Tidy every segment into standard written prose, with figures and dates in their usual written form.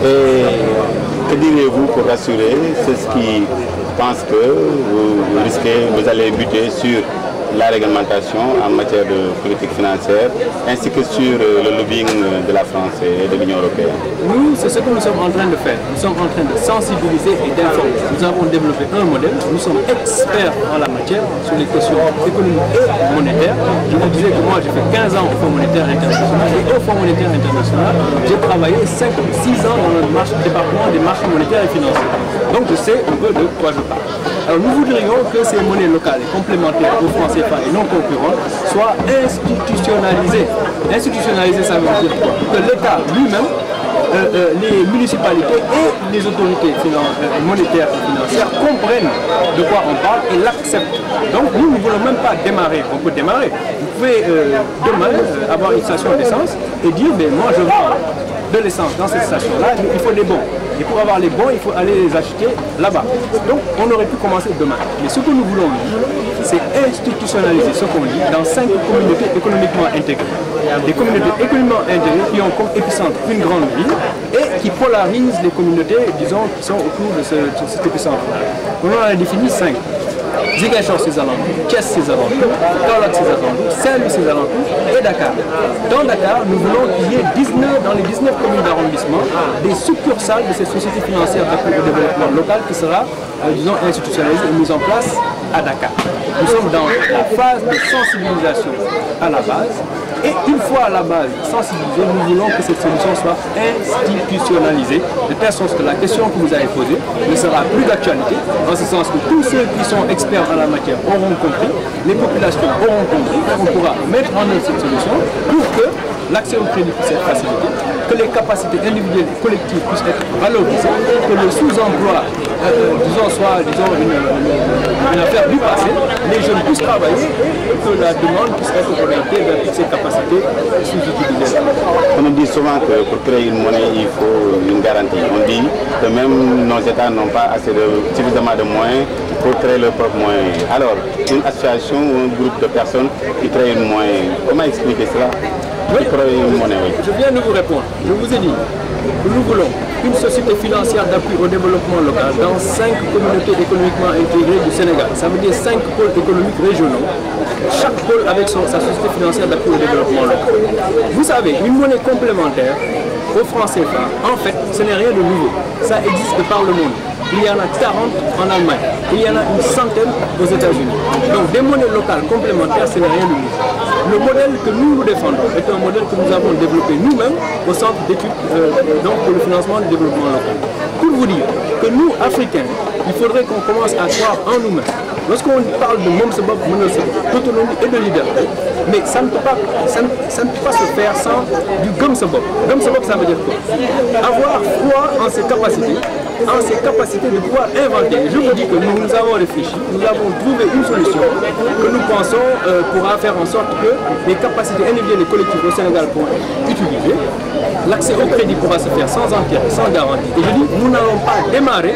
Et que direz-vous pour rassurer ceux qui pensent que vous allez buter sur la réglementation en matière de politique financière, ainsi que sur le lobbying de la France et de l'Union européenne? Nous, c'est ce que nous sommes en train de faire. Nous sommes en train de sensibiliser et d'informer. Nous avons développé un modèle. Nous sommes experts en la matière sur les questions économiques et monétaires. Je vous disais que moi, j'ai fait 15 ans au Fonds monétaire international et au Fonds monétaire international, j'ai travaillé 5 ou 6 ans dans le département des marchés monétaires et financiers. Donc, je sais un peu de quoi je parle. Alors, nous voudrions que ces monnaies locales et complémentaires aux francs CFA et non concurrentes soient institutionnalisées. Institutionnalisées, ça veut dire quoi? Que l'État lui-même, les municipalités et les autorités monétaires et financières comprennent de quoi on parle et l'acceptent. Donc nous ne voulons même pas démarrer. On peut démarrer. Vous pouvez demain avoir une station d'essence et dire, mais moi je vends de l'essence dans cette station-là, mais il faut des bons. Et pour avoir les bons, il faut aller les acheter là-bas. Donc on aurait pu commencer demain. Mais ce que nous voulons, c'est institutionnaliser ce qu'on dit dans 5 communautés économiquement intégrées. Des communautés économiquement intégrées qui ont comme épicentre une grande ville et qui polarisent les communautés, disons, qui sont autour de cet épicentre-là. On en a défini 5. Ziguinchor ses alentours, Thiès ses alentours, Kaolack ses alentours, Saint-Louis ses alentours et Dakar. Dans Dakar, nous voulons qu'il y ait dans les 19 communes d'arrondissement des succursales de cette société financière d'appui au développement local qui sera, disons, institutionnalisée et mise en place à Dakar. Nous sommes dans la phase de sensibilisation à la base. Et une fois à la base sensibilisée, nous voulons que cette solution soit institutionnalisée, de telle sorte que la question que vous avez posée ne sera plus d'actualité, en ce sens que tous ceux qui sont experts en la matière auront compris, les populations auront compris, on pourra mettre en œuvre cette solution pour que l'accès au crédit puisse être facilité, que les capacités individuelles et collectives puissent être valorisées, que le sous-emploi, soit une affaire du passé, les jeunes puissent travailler et que la demande puisse être orientée vers toutes ces capacités sous-utilisées. On nous dit souvent que pour créer une monnaie, il faut une garantie. On dit que même nos États n'ont pas suffisamment de moyens pour créer leurs propres moyens. Alors, une association ou un groupe de personnes qui créent une monnaie, comment expliquer cela? Oui, je viens de vous répondre. Je vous ai dit que nous voulons une société financière d'appui au développement local dans 5 communautés économiquement intégrées du Sénégal. Ça veut dire 5 pôles économiques régionaux, chaque pôle avec sa société financière d'appui au développement local. Vous savez, une monnaie complémentaire au franc CFA, en fait, ce n'est rien de nouveau. Ça existe par le monde. Il y en a 40 en Allemagne, il y en a une centaine aux États-Unis. Donc des monnaies locales complémentaires, ce n'est rien de nouveau. Le modèle que nous défendons est un modèle que nous avons développé nous-mêmes au centre d'études pour le financement du développement local. Pour vous dire que nous, Africains, il faudrait qu'on commence à croire en nous-mêmes. Lorsqu'on parle de Momsebop, d'autonomie et de liberté, mais ça ne peut pas se faire sans du Gomsebop. Gomsebop, ça veut dire quoi? Avoir foi en ses capacités de pouvoir inventer. Je vous dis que nous avons réfléchi, nous avons trouvé une solution que nous pensons pourra faire en sorte que les capacités individuelles et collectives au Sénégal pourront être utilisées. L'accès au crédit pourra se faire sans empire, sans garantie. Et je dis, nous n'allons pas démarrer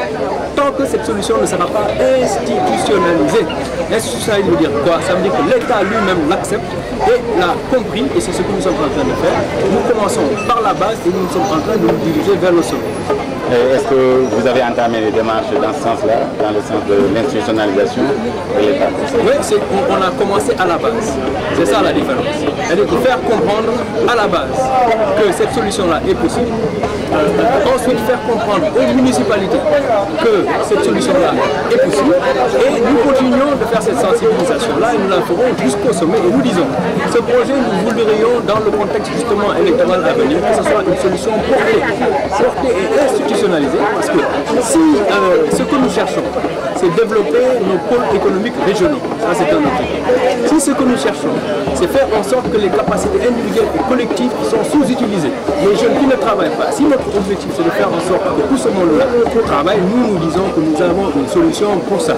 tant que cette solution ne sera pas institutionnalisée. Institutionnalisée veut dire quoi? Ça veut dire que l'État lui-même l'accepte et l'a compris, et c'est ce que nous sommes en train de faire. Nous commençons par la base et nous sommes en train de nous diriger vers le sommet. Est-ce que vous avez entamé les démarches dans ce sens-là, dans le sens de l'institutionnalisation de l'État? Oui, on a commencé à la base. C'est ça la différence. C'est-à-dire de faire comprendre à la base que cette solution-là est possible. Ensuite, faire comprendre aux municipalités que cette solution-là est possible. Et nous continuons de faire cette sensibilisation-là et nous la ferons jusqu'au sommet. Et nous disons, ce projet, nous voudrions, dans le contexte justement électoral à venir, que ce soit une solution portée et institutionnalisée. Parce que si ce que nous cherchons, c'est développer nos pôles économiques régionaux, ça c'est un objectif. Si ce que nous cherchons, c'est faire en sorte que les capacités individuelles et collectives qui sont sous-utilisées, les jeunes qui ne travaillent pas, si notre objectif c'est de faire en sorte que tout ce monde-là travaille, nous disons que nous avons une solution pour ça.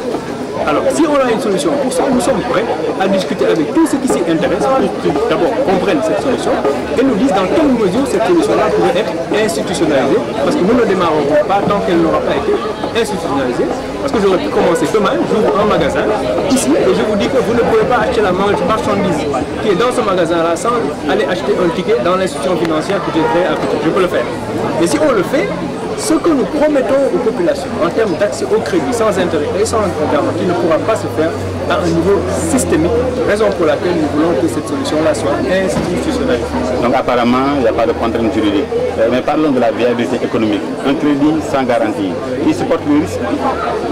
Alors, si on a une solution pour ça, nous sommes prêts à discuter avec tous ceux qui s'y intéressent pour qu'ils d'abord comprennent cette solution et nous disent dans quelle mesure cette solution-là pourrait être institutionnalisée, parce que nous ne démarrerons pas tant qu'elle n'aura pas été institutionnalisée. Parce que j'aurais pu commencer demain, j'ouvre un magasin ici et je vous dis que vous ne pouvez pas acheter la marchandise qui est dans ce magasin-là sans aller acheter un ticket dans l'institution financière que j'ai créée à côté. Je peux le faire. Mais si on le fait, ce que nous promettons aux populations en termes d'accès au crédit sans intérêt et sans garantie ne pourra pas se faire à un niveau systémique, raison pour laquelle nous voulons que cette solution-là soit institutionnelle. Donc apparemment, il n'y a pas de contrainte juridique. Mais parlons de la viabilité économique. Un crédit sans garantie, qui supporte le risque?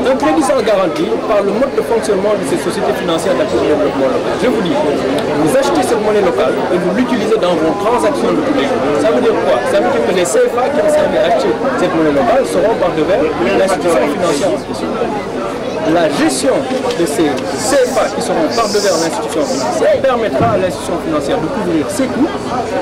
Un crédit sans garantie, par le mode de fonctionnement de ces sociétés financières d'appui au développement local. Je vous dis, vous achetez cette monnaie locale et vous l'utilisez dans vos transactions de tous les jours. Ça veut dire quoi? Ça veut dire que les CFA qui ont servi à acheter cette monnaie locale seront par devers l'institution financière en question. La gestion de ces CFA qui seront par devers l'institution financière permettra à l'institution financière de couvrir ses coûts,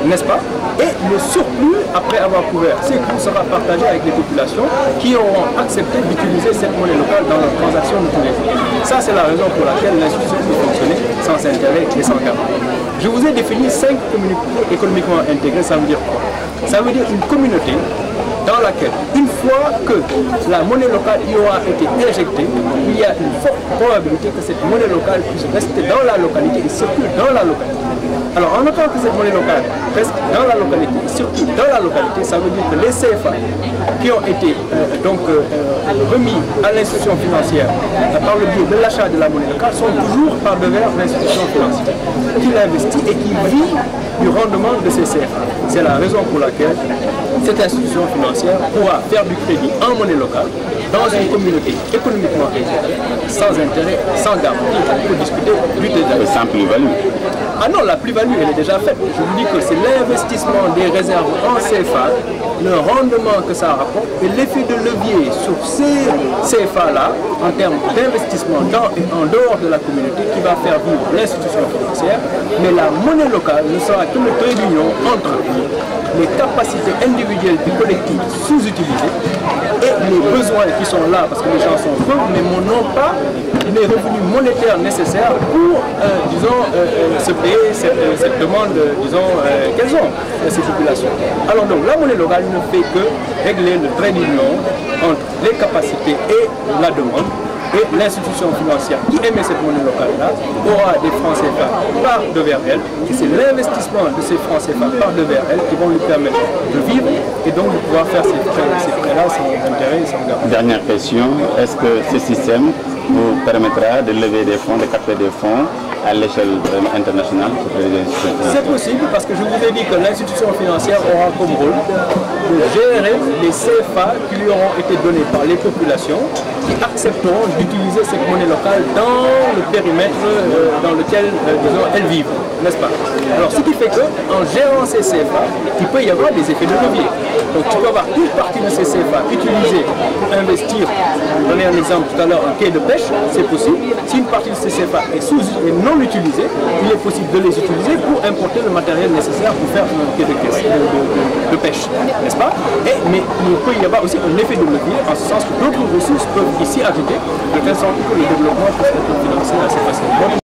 n'est-ce pas? Et le surplus, après avoir couvert ses coûts, sera partagé avec les populations qui auront accepté d'utiliser cette monnaie locale dans leurs transactions de tous les jours. Ça, c'est la raison pour laquelle l'institution peut fonctionner sans intérêt et sans garantie. Je vous ai défini 5 communautés économiquement intégrées. Ça veut dire quoi? Ça veut dire une communauté dans laquelle, une fois que la monnaie locale y aura été injectée, il y a une forte probabilité que cette monnaie locale puisse rester dans la localité et circule dans la localité. Alors, en autant que cette monnaie locale reste dans la localité, circule dans la localité, ça veut dire que les CFA qui ont été remis à l'institution financière par le biais de l'achat de la monnaie locale sont toujours par devers l'institution financière qui l'investit et qui vit du rendement de ces CFA. C'est la raison pour laquelle cette institution financière pourra faire du crédit en monnaie locale dans une communauté économiquement intégrée, sans intérêt, sans garantie. On peut discuter du détail. Sans plus-value. Ah non, la plus-value, elle est déjà faite. Je vous dis que c'est l'investissement des réserves en CFA, le rendement que ça rapporte et l'effet de levier sur ces CFA-là, en termes d'investissement dans et en dehors de la communauté, qui va faire vivre l'institution financière. Mais la monnaie locale ne sera que le trait d'union entre les capacités individuelles et collectives sous-utilisées et les besoins qui sont là, parce que les gens sont pauvres, mais n'ont pas les revenus monétaires nécessaires pour, se payer cette demande, qu'elles ont, ces populations. Alors donc, la monnaie locale ne fait que régler le trait d'union entre les capacités et la demande. Et l'institution financière qui émet cette monnaie locale-là aura des francs CFA par devers elle. Et c'est l'investissement de ces francs CFA par devers elle qui vont lui permettre de vivre et donc de pouvoir faire ces prêts-là sans intérêt et sans garantie. Dernière question, est-ce que ce système vous permettra de lever des fonds, de capter des fonds à l'échelle internationale? C'est possible parce que je vous ai dit que l'institution financière aura comme rôle de gérer les CFA qui lui auront été donnés par les populations qui accepteront d'utiliser cette monnaie locale dans le périmètre dans lequel elles vivent, n'est-ce pas? Alors ce qui fait qu'en gérant ces CFA, il peut y avoir des effets de levier. Donc tu peux avoir une partie de ces CFA utilisée pour investir. Je donnais un exemple tout à l'heure, un quai de pêche, c'est possible. Si une partie de ces CFA est non utilisée, il est possible de les utiliser pour importer le matériel nécessaire pour faire un quai de pêche, n'est-ce pas? Mais il peut y avoir aussi un effet de levier, en ce sens que d'autres ressources peuvent ici ajouter, de telle sorte que le développement puisse être financé assez facilement.